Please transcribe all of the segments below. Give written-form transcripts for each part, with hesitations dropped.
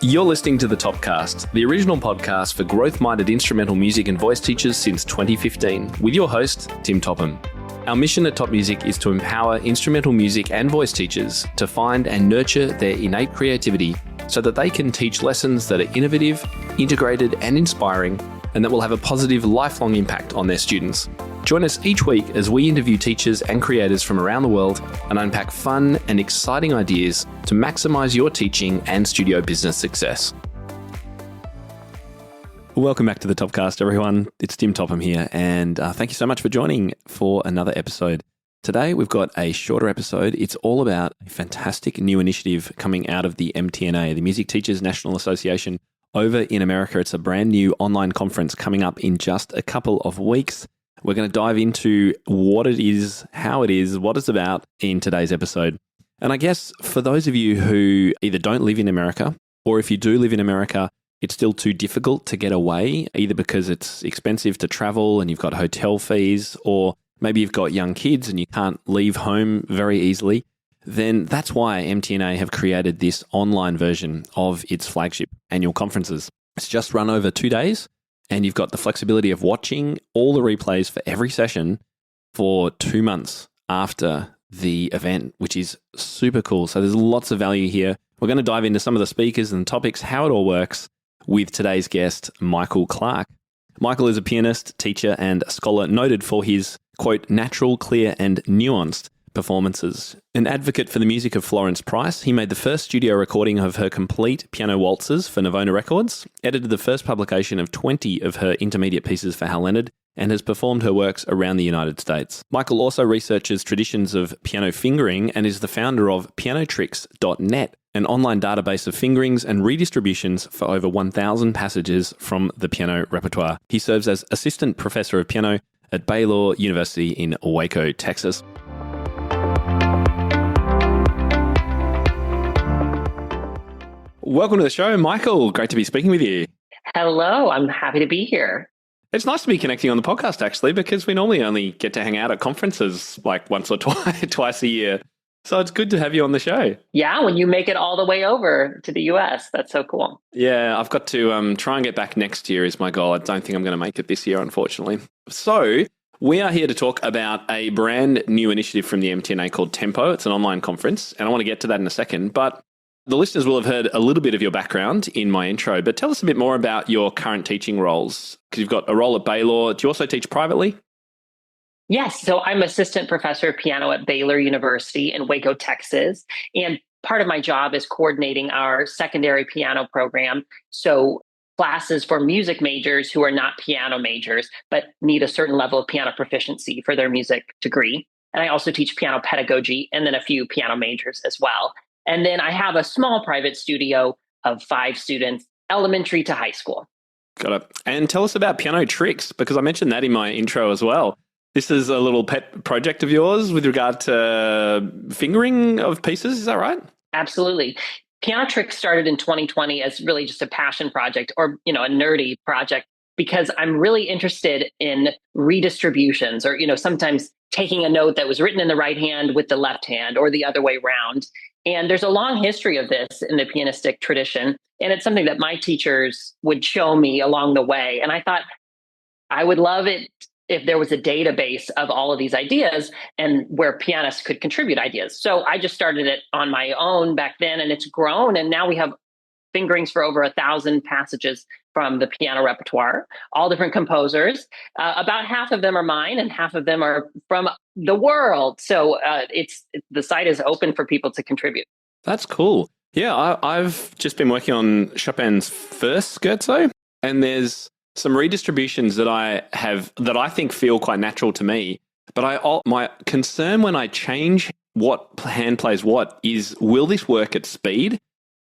You're listening to The Topcast, the original podcast for growth-minded instrumental music and voice teachers since 2015, with your host, Tim Topham. Our mission at Top Music is to empower instrumental music and voice teachers to find and nurture their innate creativity so that they can teach lessons that are innovative, integrated, and inspiring, and that will have a positive, lifelong impact on their students. Join us each week as we interview teachers and creators from around the world and unpack fun and exciting ideas to maximize your teaching and studio business success. Welcome back to the Topcast, everyone. It's Tim Topham here, and thank you so much for joining for another episode. Today, we've got a shorter episode. It's all about a fantastic new initiative coming out of the MTNA, the Music Teachers National Association over in America. It's a brand new online conference coming up in just a couple of weeks. We're going to dive into what it is, how it is, what it's about in today's episode. And I guess for those of you who either don't live in America, or if you do live in America, it's still too difficult to get away, either because it's expensive to travel and you've got hotel fees, or maybe you've got young kids and you can't leave home very easily, then that's why MTNA have created this online version of its flagship annual conferences. It's just run over 2 days. And you've got the flexibility of watching all the replays for every session for 2 months after the event, which is super cool. So there's lots of value here. We're going to dive into some of the speakers and topics, how it all works with today's guest, Michael Clark. Michael is a pianist, teacher, and scholar noted for his, quote, natural, clear, and nuanced performances. An advocate for the music of Florence Price, he made the first studio recording of her complete piano waltzes for Navona Records, edited the first publication of 20 of her intermediate pieces for Hal Leonard, and has performed her works around the United States. Michael also researches traditions of piano fingering and is the founder of pianotricks.net, an online database of fingerings and redistributions for over 1,000 passages from the piano repertoire. He serves as assistant professor of piano at Baylor University in Waco, Texas. Welcome to the show, Michael. Great to be speaking with you. Hello, I'm happy to be here. It's nice to be connecting on the podcast, actually, because we normally only get to hang out at conferences like once or twice a year. So it's good to have you on the show. Yeah, when you make it all the way over to the US, that's so cool. Yeah, I've got to try and get back next year is my goal. I don't think I'm going to make it this year, unfortunately. So we are here to talk about a brand new initiative from the MTNA called Tempo. It's an online conference, and I want to get to that in a second. But the listeners will have heard a little bit of your background in my intro, but tell us a bit more about your current teaching roles, because you've got a role at Baylor. Do you also teach privately? Yes, so I'm assistant professor of piano at Baylor University in Waco, Texas. And part of my job is coordinating our secondary piano program. So classes for music majors who are not piano majors, but need a certain level of piano proficiency for their music degree. And I also teach piano pedagogy and then a few piano majors as well. And then I have a small private studio of 5 students, elementary to high school. Got it. And tell us about Piano Tricks, because I mentioned that in my intro as well. This is a little pet project of yours with regard to fingering of pieces. Is that right? Absolutely. Piano Tricks started in 2020 as really just a passion project or, a nerdy project, because I'm really interested in redistributions or, sometimes taking a note that was written in the right hand with the left hand or the other way around. And there's a long history of this in the pianistic tradition. And it's something that my teachers would show me along the way. And I thought I would love it if there was a database of all of these ideas and where pianists could contribute ideas. So I just started it on my own back then, and it's grown. And now we have fingerings for over 1,000 passages from the piano repertoire, all different composers. About half of them are mine and half of them are from the world. So the site is open for people to contribute. That's cool. Yeah, I've just been working on Chopin's first scherzo, and there's some redistributions that I think feel quite natural to me. But my concern when I change what hand plays what is, will this work at speed?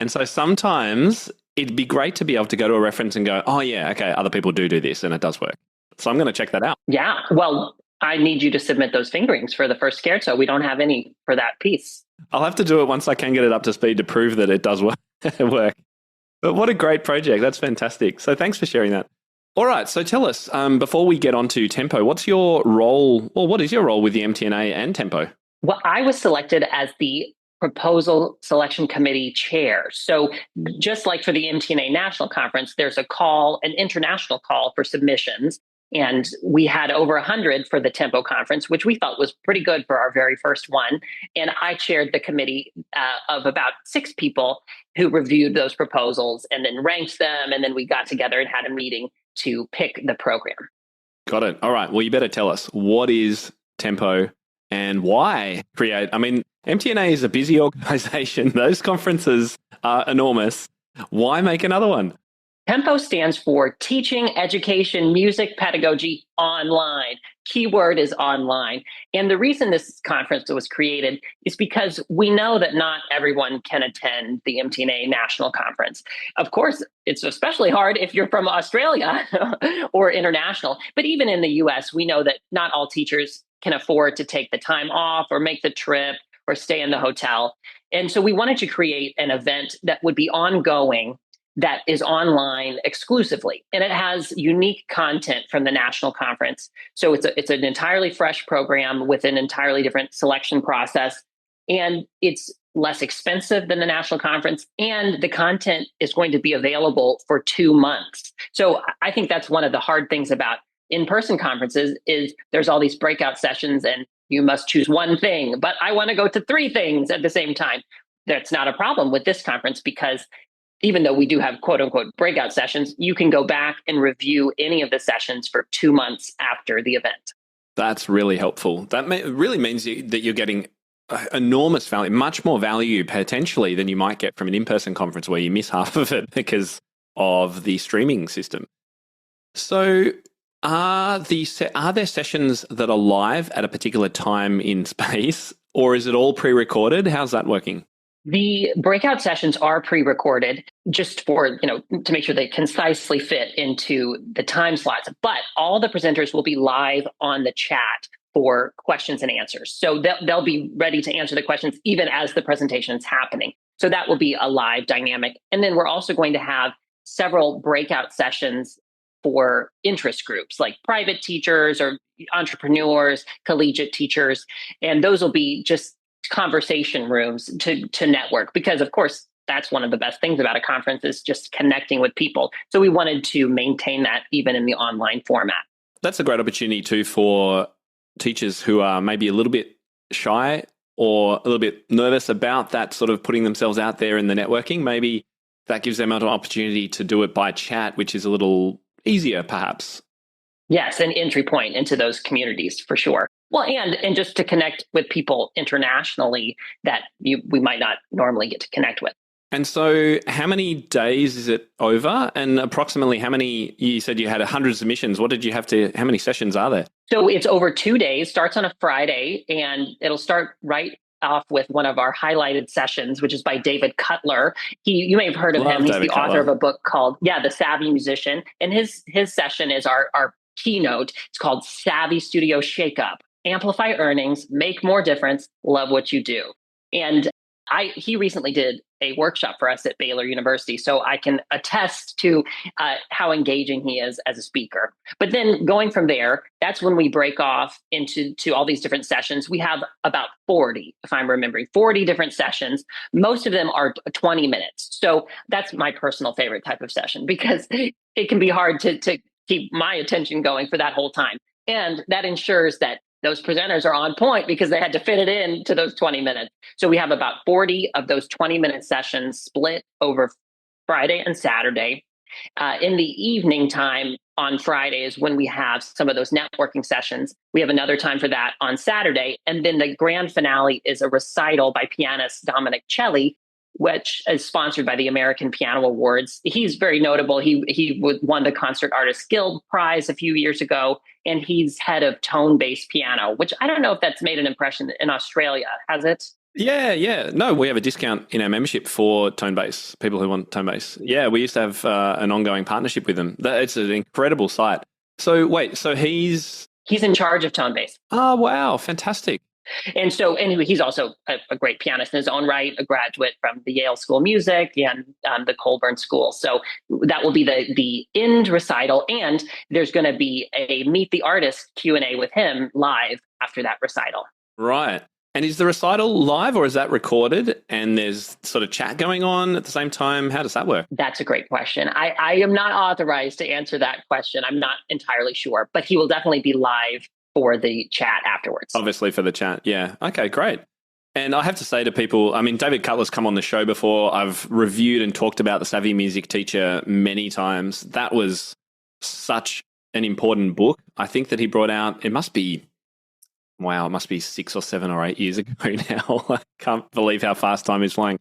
And so sometimes it'd be great to be able to go to a reference and go, oh yeah, okay, other people do this and it does work. So I'm going to check that out. Yeah, well, I need you to submit those fingerings for the first scherzo. We don't have any for that piece. I'll have to do it once I can get it up to speed to prove that it does work. But what a great project. That's fantastic. So thanks for sharing that. All right, so tell us, before we get on to Tempo, what's your role, or what is your role with the MTNA and Tempo? Well, I was selected as the proposal selection committee chair. So just like for the MTNA National Conference, there's a call, an international call for submissions. And we had over 100 for the Tempo Conference, which we thought was pretty good for our very first one. And I chaired the committee of about 6 people who reviewed those proposals and then ranked them. And then we got together and had a meeting to pick the program. Got it. All right. Well, you better tell us, what is Tempo and why create? I mean, MTNA is a busy organization. Those conferences are enormous. Why make another one? Tempo stands for Teaching, Education, Music, Pedagogy Online. Keyword is online. And the reason this conference was created is because we know that not everyone can attend the MTNA National Conference. Of course, it's especially hard if you're from Australia or international. But even in the US, we know that not all teachers can afford to take the time off or make the trip or stay in the hotel. And so we wanted to create an event that would be ongoing, that is online exclusively, and it has unique content from the national conference. So it's an entirely fresh program with an entirely different selection process, and it's less expensive than the national conference, and the content is going to be available for 2 months. So I think that's one of the hard things about in-person conferences is there's all these breakout sessions and you must choose one thing, but I want to go to 3 things at the same time. That's not a problem with this conference because even though we do have quote unquote breakout sessions, you can go back and review any of the sessions for 2 months after the event. That's really helpful. That really means that you're getting enormous value, much more value potentially than you might get from an in-person conference where you miss half of it because of the streaming system. So are there sessions that are live at a particular time in space, or is it all pre-recorded? How's that working? The breakout sessions are pre-recorded just for, to make sure they concisely fit into the time slots. But all the presenters will be live on the chat for questions and answers. So they'll be ready to answer the questions even as the presentation is happening. So that will be a live dynamic. And then we're also going to have several breakout sessions for interest groups like private teachers or entrepreneurs, collegiate teachers. And those will be just conversation rooms to network, because of course that's one of the best things about a conference is just connecting with people. So we wanted to maintain that even in the online format. That's a great opportunity too for teachers who are maybe a little bit shy or a little bit nervous about that sort of putting themselves out there in the networking. Maybe that gives them an opportunity to do it by chat, which is a little easier perhaps. Yes, an entry point into those communities for sure. Well, and just to connect with people internationally that we might not normally get to connect with. And so how many days is it over? And approximately how many, you said you had 100 submissions. How many sessions are there? So it's over 2 days, starts on a Friday, and it'll start right off with one of our highlighted sessions, which is by David Cutler. You may have heard of him. He's the author of a book called, The Savvy Musician. And his session is our keynote. It's called Savvy Studio Shakeup. Amplify earnings, make more difference, love what you do. And he recently did a workshop for us at Baylor University, so I can attest to how engaging he is as a speaker. But then going from there, that's when we break off into all these different sessions. We have about 40, if I'm remembering, 40 different sessions. Most of them are 20 minutes. So that's my personal favorite type of session because it can be hard to keep my attention going for that whole time. And that ensures that those presenters are on point because they had to fit it in to those 20 minutes. So we have about 40 of those 20-minute sessions split over Friday and Saturday. In the evening time on Friday is when we have some of those networking sessions. We have another time for that on Saturday. And then the grand finale is a recital by pianist Dominic Celli, which is sponsored by the American Piano Awards. He's very notable. He won the Concert Artists Guild Prize a few years ago, and he's head of tone-based piano, which I don't know if that's made an impression in Australia. Has it? Yeah. No, we have a discount in our membership for tone bass, people who want tone bass. Yeah, we used to have an ongoing partnership with them. It's an incredible site. So wait, he's in charge of tone bass. Oh, wow. Fantastic. And so anyway, he's also a great pianist in his own right, a graduate from the Yale School of Music and the Colburn School. So that will be the end recital. And there's going to be a Meet the Artist Q&A with him live after that recital. Right. And is the recital live or is that recorded and there's sort of chat going on at the same time? How does that work? That's a great question. I am not authorized to answer that question. I'm not entirely sure, but he will definitely be live for the chat afterwards. Obviously for the chat. Yeah. Okay, great. And I have to say to people, I mean, David Cutler's come on the show before. I've reviewed and talked about The Savvy Music Teacher many times. That was such an important book. I think that he brought out, it must be 6 or 7 or 8 years ago now. I can't believe how fast time is flying.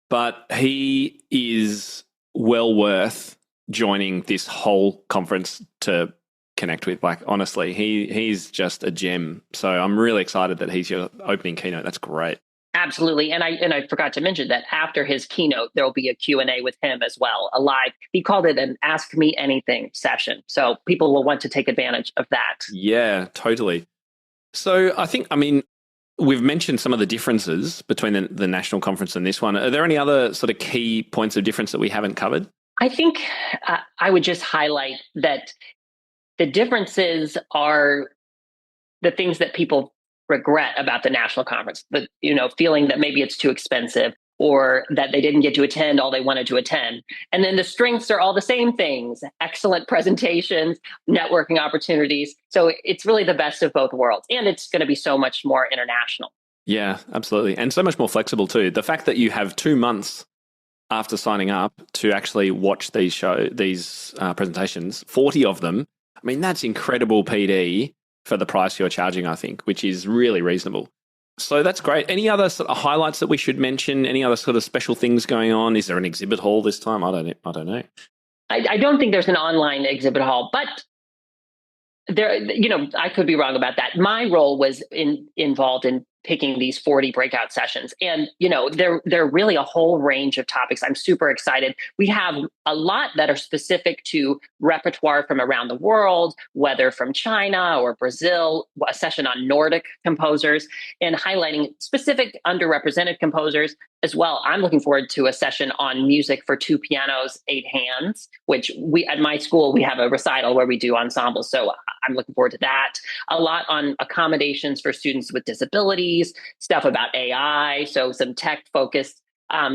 But he is well worth joining this whole conference to connect with. Like, honestly, he's just a gem. So I'm really excited that he's your opening keynote. That's great. Absolutely. And I forgot to mention that after his keynote, there will be a Q&A with him as well, a live. He called it an Ask Me Anything session. So people will want to take advantage of that. Yeah, totally. So I mean, we've mentioned some of the differences between the national conference and this one. Are there any other sort of key points of difference that we haven't covered? I think I would just highlight that the differences are the things that people regret about the national conference, the, feeling that maybe it's too expensive or that they didn't get to attend all they wanted to attend. And then the strengths are all the same things: excellent presentations, networking opportunities. So it's really the best of both worlds. And it's going to be so much more international. Yeah, absolutely. And so much more flexible too. The fact that you have 2 months after signing up to actually watch these presentations, 40 of them, I mean, that's incredible PD for the price you're charging, I think, which is really reasonable. So that's great. Any other sort of highlights that we should mention? Any other sort of special things going on? Is there an exhibit hall this time? I don't know. I don't think there's an online exhibit hall, but there, I could be wrong about that. My role was involved in picking these 40 breakout sessions. And, they're really a whole range of topics. I'm super excited. We have a lot that are specific to repertoire from around the world, whether from China or Brazil, a session on Nordic composers, and highlighting specific underrepresented composers as well. I'm looking forward to a session on music for 2 pianos, 8 hands, which at my school, we have a recital where we do ensembles. So I'm looking forward to that. A lot on accommodations for students with disabilities, stuff about AI, so some tech-focused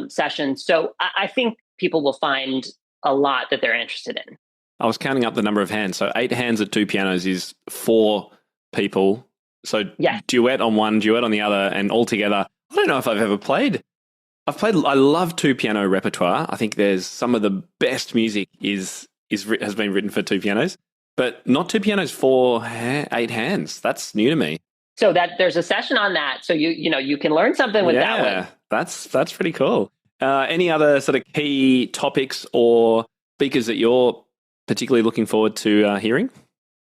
sessions. So I think people will find a lot that they're interested in. I was counting up the number of hands. So 8 hands at 2 pianos is 4 people. So yeah. Duet on one, duet on the other, and all together. I don't know if I've ever played. I love 2 piano repertoire. I think there's some of the best music has been written for 2 pianos, but not 2 pianos for 8 hands. That's new to me. So that there's a session on that. So you can learn something with that one. Yeah, that's pretty cool. Any other sort of key topics or speakers that you're particularly looking forward to hearing?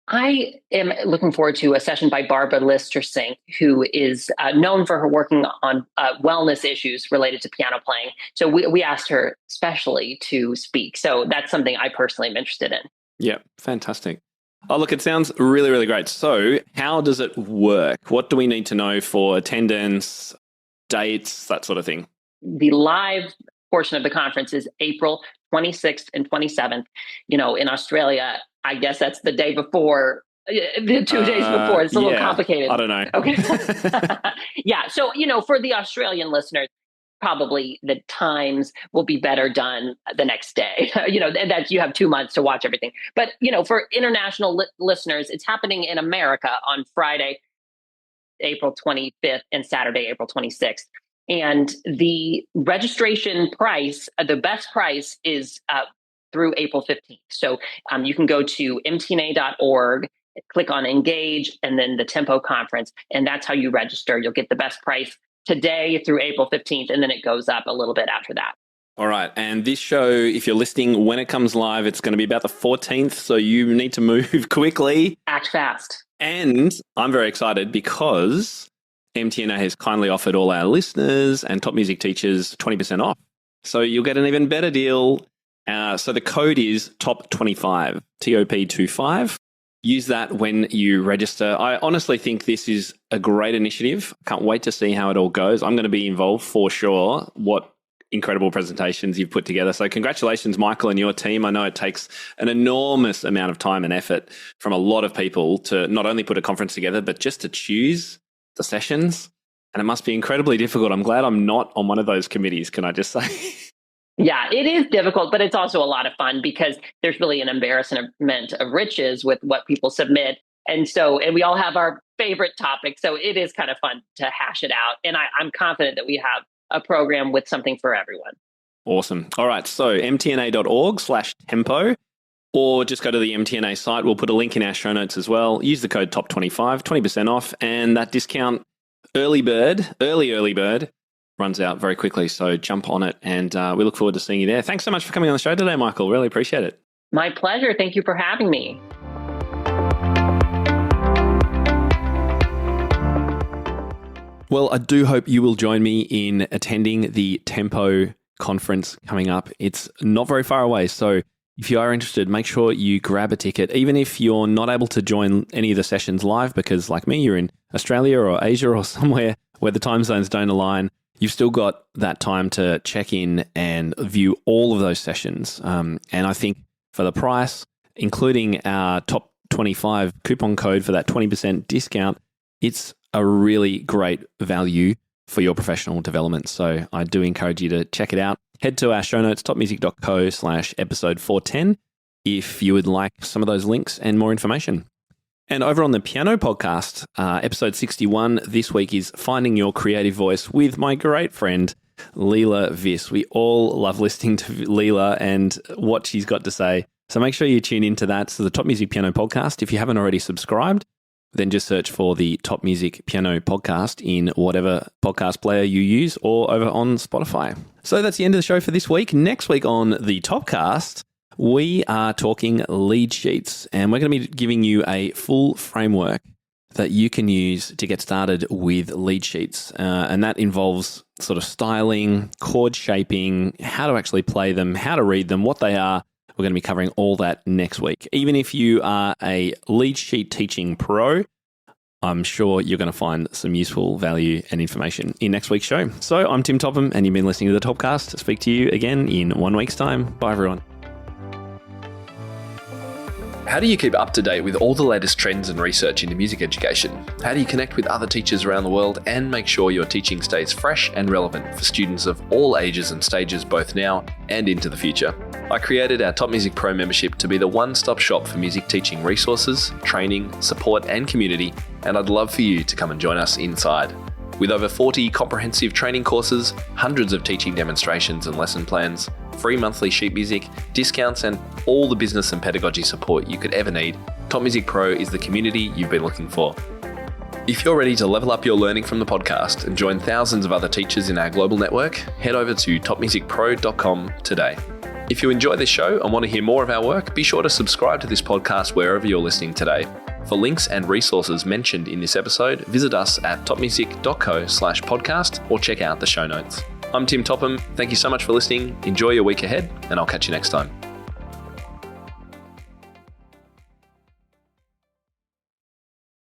I am looking forward to a session by Barbara Lister-Sink, who is known for her working on wellness issues related to piano playing. So we asked her specially to speak. So that's something I personally am interested in. Yeah, fantastic. Oh, look, it sounds really, really great. So how does it work? What do we need to know for attendance, dates, that sort of thing? The live portion of the conference is April 26th and 27th. In Australia, I guess that's the day before, the 2 days before. It's a little complicated. I don't know. Okay. Yeah. So, for the Australian listeners, probably the times will be better done the next day, and that you have 2 months to watch everything. But, for international listeners, it's happening in America on Friday, April 25th and Saturday, April 26th. And the registration price, the best price is through April 15th. So you can go to mtna.org, click on engage, and then the Tempo conference. And that's how you register. You'll get the best price today through April 15th, and then it goes up a little bit after that. All right. And this show, if you're listening, when it comes live, it's going to be about the 14th. So you need to move quickly. Act fast. And I'm very excited because MTNA has kindly offered all our listeners and top music teachers 20% off. So you'll get an even better deal. So the code is TOP25, TOP25. Use that when you register. I honestly think this is a great initiative. Can't wait to see how it all goes. I'm going to be involved for sure. What incredible presentations you've put together. So congratulations, Michael, and your team. I know it takes an enormous amount of time and effort from a lot of people to not only put a conference together, but just to choose the sessions. And it must be incredibly difficult. I'm glad I'm not on one of those committees, can I just say? Yeah, it is difficult, but it's also a lot of fun because there's really an embarrassment of riches with what people submit. And we all have our favorite topics. So it is kind of fun to hash it out. And I'm confident that we have a program with something for everyone. Awesome. All right. So mtna.org/tempo, or just go to the MTNA site. We'll put a link in our show notes as well. Use the code TOP25, 20% off. And that discount early bird, runs out very quickly. So jump on it. And we look forward to seeing you there. Thanks so much for coming on the show today, Michael. Really appreciate it. My pleasure. Thank you for having me. Well, I do hope you will join me in attending the Tempo conference coming up. It's not very far away. So if you are interested, make sure you grab a ticket, even if you're not able to join any of the sessions live, because like me, you're in Australia or Asia or somewhere where the time zones don't align. You've still got that time to check in and view all of those sessions. And I think for the price, including our top 25 coupon code for that 20% discount, it's a really great value for your professional development. So I do encourage you to check it out. Head to our show notes, topmusic.co/episode 410, if you would like some of those links and more information. And over on the Piano Podcast, episode 61 this week is Finding Your Creative Voice with my great friend, Leela Viss. We all love listening to Leela and what she's got to say. So make sure you tune into that. So the Top Music Piano Podcast, if you haven't already subscribed, then just search for the Top Music Piano Podcast in whatever podcast player you use or over on Spotify. So that's the end of the show for this week. Next week on the Topcast, we are talking lead sheets, and we're going to be giving you a full framework that you can use to get started with lead sheets. And that involves sort of styling, chord shaping, how to actually play them, how to read them, what they are. We're going to be covering all that next week. Even if you are a lead sheet teaching pro, I'm sure you're going to find some useful value and information in next week's show. So I'm Tim Topham, and you've been listening to the Topcast. Speak to you again in 1 week's time. Bye, everyone. How do you keep up to date with all the latest trends and research into music education? How do you connect with other teachers around the world and make sure your teaching stays fresh and relevant for students of all ages and stages, both now and into the future? I created our Top Music Pro membership to be the one-stop shop for music teaching resources, training, support and community, and I'd love for you to come and join us inside. With over 40 comprehensive training courses, hundreds of teaching demonstrations and lesson plans, free monthly sheet music, discounts, and all the business and pedagogy support you could ever need, Top Music Pro is the community you've been looking for. If you're ready to level up your learning from the podcast and join thousands of other teachers in our global network, head over to topmusicpro.com today. If you enjoy this show and want to hear more of our work, be sure to subscribe to this podcast wherever you're listening today. For links and resources mentioned in this episode, visit us at topmusic.co/podcast or check out the show notes. I'm Tim Topham. Thank you so much for listening. Enjoy your week ahead, and I'll catch you next time.